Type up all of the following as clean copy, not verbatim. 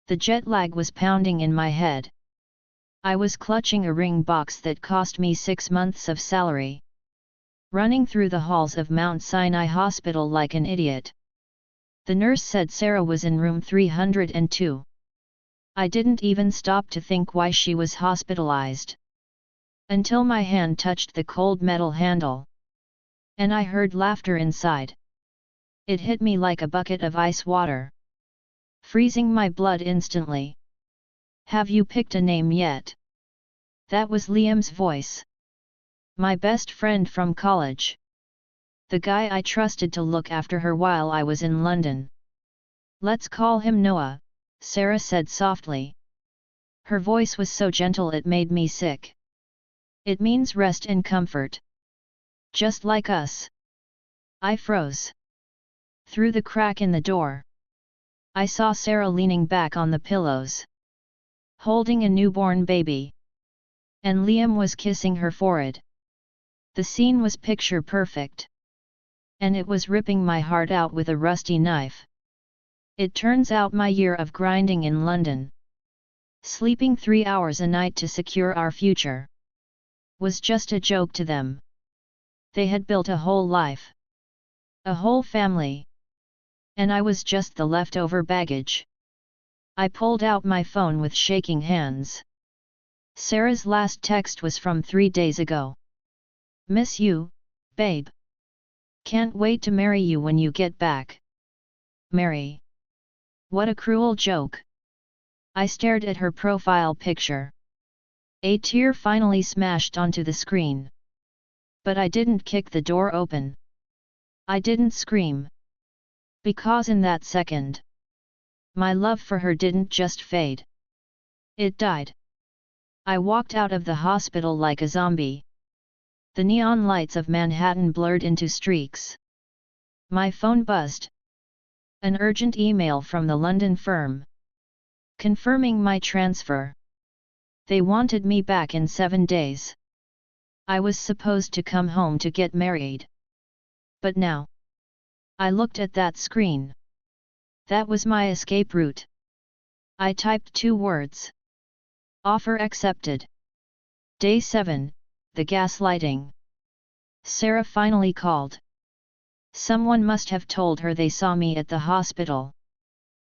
The jet lag was pounding in my head. I was clutching a ring box that cost me 6 months of salary. Running through the halls of Mount Sinai Hospital like an idiot. The nurse said Sarah was in room 302. I didn't even stop to think why she was hospitalized. Until my hand touched the cold metal handle. And I heard laughter inside. It hit me like a bucket of ice water. Freezing my blood instantly. Have you picked a name yet? That was Liam's voice. My best friend from college. The guy I trusted to look after her while I was in London. Let's call him Noah, Sarah said softly. Her voice was so gentle it made me sick. It means rest and comfort. Just like us. I froze. Through the crack in the door. I saw Sarah leaning back on the pillows. Holding a newborn baby. And Liam was kissing her forehead. The scene was picture perfect. And it was ripping my heart out with a rusty knife. It turns out my year of grinding in London. Sleeping 3 hours a night to secure our future. Was just a joke to them. They had built a whole life. A whole family. And I was just the leftover baggage. I pulled out my phone with shaking hands. Sarah's last text was from 3 days ago. Miss you, babe. Can't wait to marry you when you get back. Marry. What a cruel joke. I stared at her profile picture. A tear finally smashed onto the screen. But I didn't kick the door open. I didn't scream. Because in that second, my love for her didn't just fade. It died. I walked out of the hospital like a zombie. The neon lights of Manhattan blurred into streaks. My phone buzzed. An urgent email from the London firm. Confirming my transfer. They wanted me back in 7 days. I was supposed to come home to get married. But now. I looked at that screen. That was my escape route. I typed 2 words. Offer accepted. Day 7, the gaslighting. Sarah finally called. Someone must have told her they saw me at the hospital.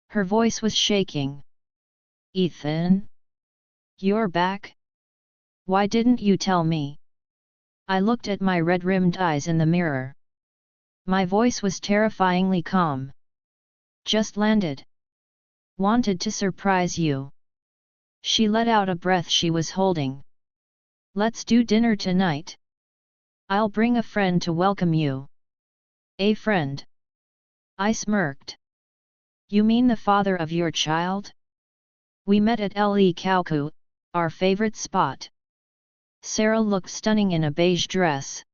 Her voice was shaking. Ethan? You're back? Why didn't you tell me? I looked at my red-rimmed eyes in the mirror. My voice was terrifyingly calm. Just landed. Wanted to surprise you. She let out a breath she was holding. Let's do dinner tonight. I'll bring a friend to welcome you. A friend? I smirked. You mean the father of your child? We met at Le Caucu, our favorite spot. Sarah looked stunning in a beige dress.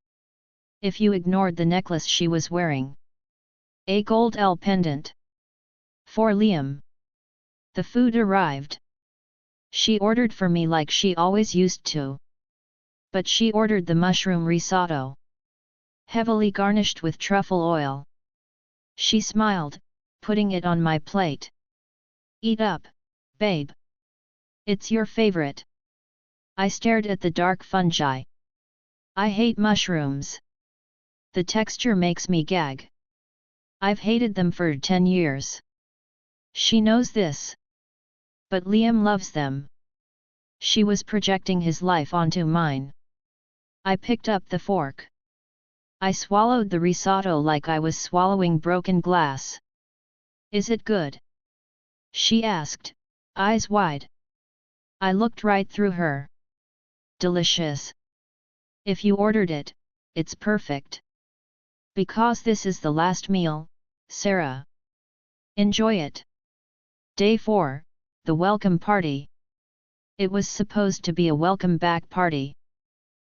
If you ignored the necklace she was wearing. A gold L pendant. For Liam. The food arrived. She ordered for me like she always used to. But she ordered the mushroom risotto. Heavily garnished with truffle oil. She smiled, putting it on my plate. Eat up, babe. It's your favorite. I stared at the dark fungi. I hate mushrooms. The texture makes me gag. I've hated them for 10 years. She knows this. But Liam loves them. She was projecting his life onto mine. I picked up the fork. I swallowed the risotto like I was swallowing broken glass. Is it good? She asked, eyes wide. I looked right through her. Delicious. If you ordered it, it's perfect. Because this is the last meal, Sarah. Enjoy it. Day 4, the welcome party. It was supposed to be a welcome back party.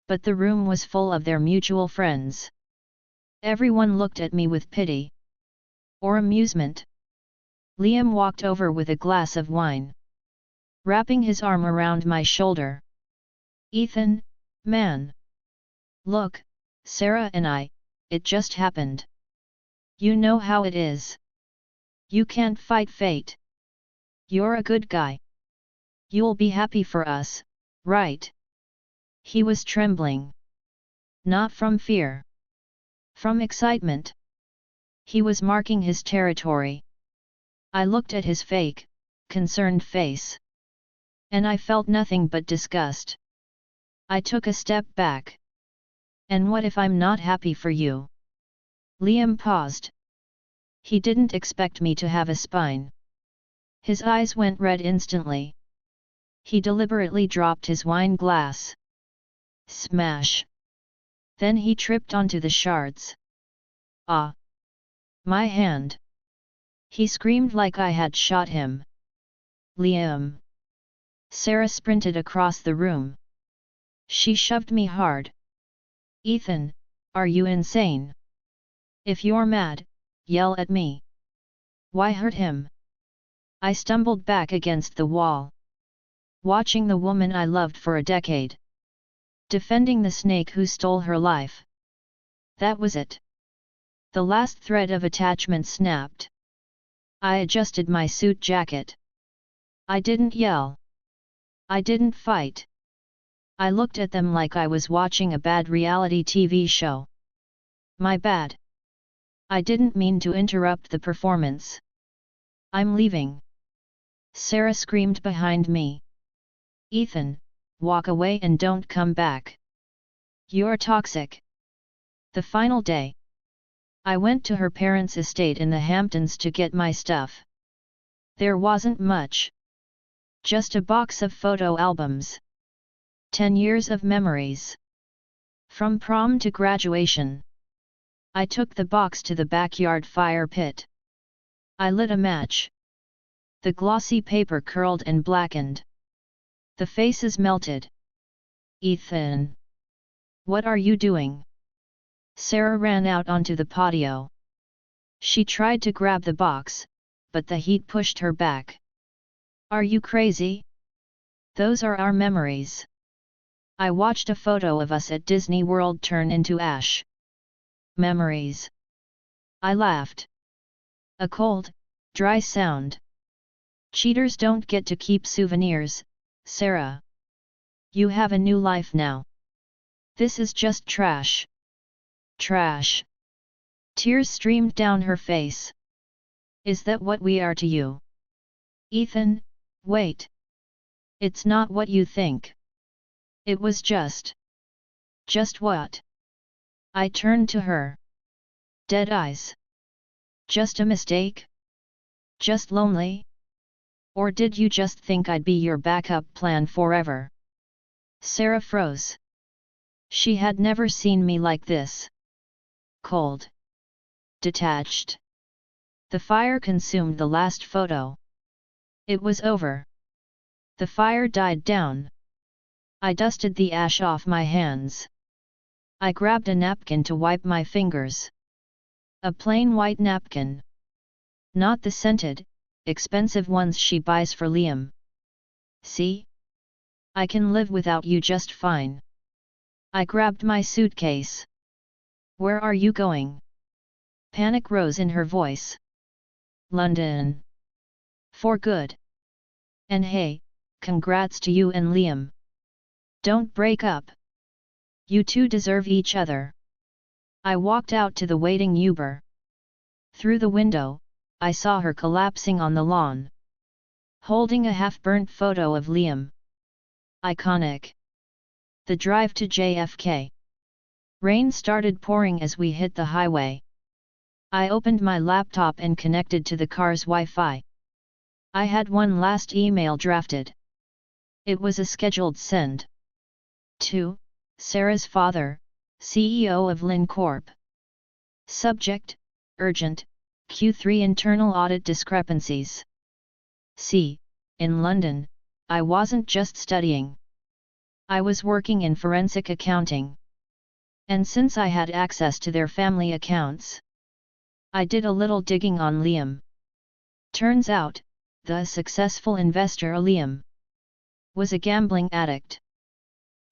But the room was full of their mutual friends. Everyone looked at me with pity. Or amusement. Liam walked over with a glass of wine. Wrapping his arm around my shoulder. Ethan, man. Look, Sarah and I, it just happened. You know how it is. You can't fight fate. You're a good guy. You'll be happy for us, right? He was trembling. Not from fear. From excitement. He was marking his territory. I looked at his fake, concerned face. And I felt nothing but disgust. I took a step back. And what if I'm not happy for you? Liam paused. He didn't expect me to have a spine. His eyes went red instantly. He deliberately dropped his wine glass. Smash! Then he tripped onto the shards. Ah! My hand! He screamed like I had shot him. Liam! Sarah sprinted across the room. She shoved me hard. Ethan, are you insane? If you're mad, yell at me. Why hurt him? I stumbled back against the wall. Watching the woman I loved for a decade. Defending the snake who stole her life. That was it. The last thread of attachment snapped. I adjusted my suit jacket. I didn't yell. I didn't fight. I looked at them like I was watching a bad reality TV show. My bad. I didn't mean to interrupt the performance. I'm leaving. Sarah screamed behind me. Ethan, walk away and don't come back. You're toxic. The final day. I went to her parents' estate in the Hamptons to get my stuff. There wasn't much. Just a box of photo albums. 10 years of memories. From prom to graduation. I took the box to the backyard fire pit. I lit a match. The glossy paper curled and blackened. The faces melted. Ethan! What are you doing? Sarah ran out onto the patio. She tried to grab the box, but the heat pushed her back. Are you crazy? Those are our memories. I watched a photo of us at Disney World turn into ash. Memories. I laughed. A cold, dry sound. Cheaters don't get to keep souvenirs, Sarah. You have a new life now. This is just trash. Trash. Tears streamed down her face. Is that what we are to you? Ethan, wait. It's not what you think. It was just. Just what? I turned to her. Dead eyes. Just a mistake? Just lonely? Or did you just think I'd be your backup plan forever? Sarah froze. She had never seen me like this. Cold. Detached. The fire consumed the last photo. It was over. The fire died down. I dusted the ash off my hands. I grabbed a napkin to wipe my fingers. A plain white napkin. Not the scented, expensive ones she buys for Liam. See? I can live without you just fine. I grabbed my suitcase. Where are you going? Panic rose in her voice. London. For good. And hey, congrats to you and Liam. Don't break up. You two deserve each other. I walked out to the waiting Uber. Through the window, I saw her collapsing on the lawn. Holding a half-burnt photo of Liam. Iconic. The drive to JFK. Rain started pouring as we hit the highway. I opened my laptop and connected to the car's Wi-Fi. I had one last email drafted. It was a scheduled send. To Sarah's father, CEO of Lin Corp. Subject, urgent, Q3 internal audit discrepancies. See, in London, I wasn't just studying. I was working in forensic accounting. And since I had access to their family accounts, I did a little digging on Liam. Turns out, the successful investor Liam was a gambling addict.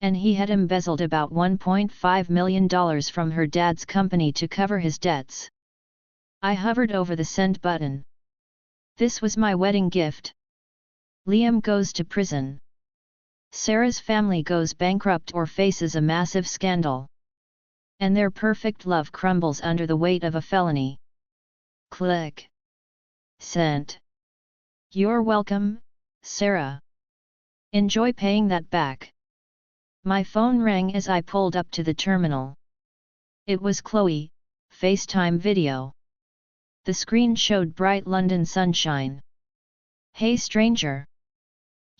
And he had embezzled about $1.5 million from her dad's company to cover his debts. I hovered over the send button. This was my wedding gift. Liam goes to prison. Sarah's family goes bankrupt or faces a massive scandal. And their perfect love crumbles under the weight of a felony. Click. Sent. You're welcome, Sarah. Enjoy paying that back. My phone rang as I pulled up to the terminal. It was Chloe, FaceTime video. The screen showed bright London sunshine. Hey stranger!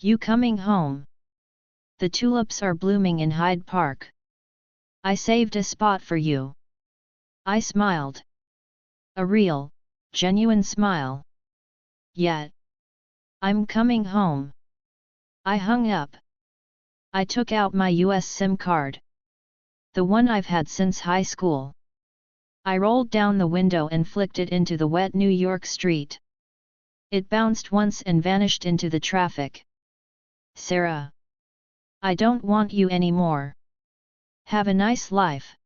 You coming home? The tulips are blooming in Hyde Park. I saved a spot for you. I smiled. A real, genuine smile. Yet. I'm coming home. I hung up. I took out my US SIM card. The one I've had since high school. I rolled down the window and flicked it into the wet New York street. It bounced once and vanished into the traffic. Sarah. I don't want you anymore. Have a nice life.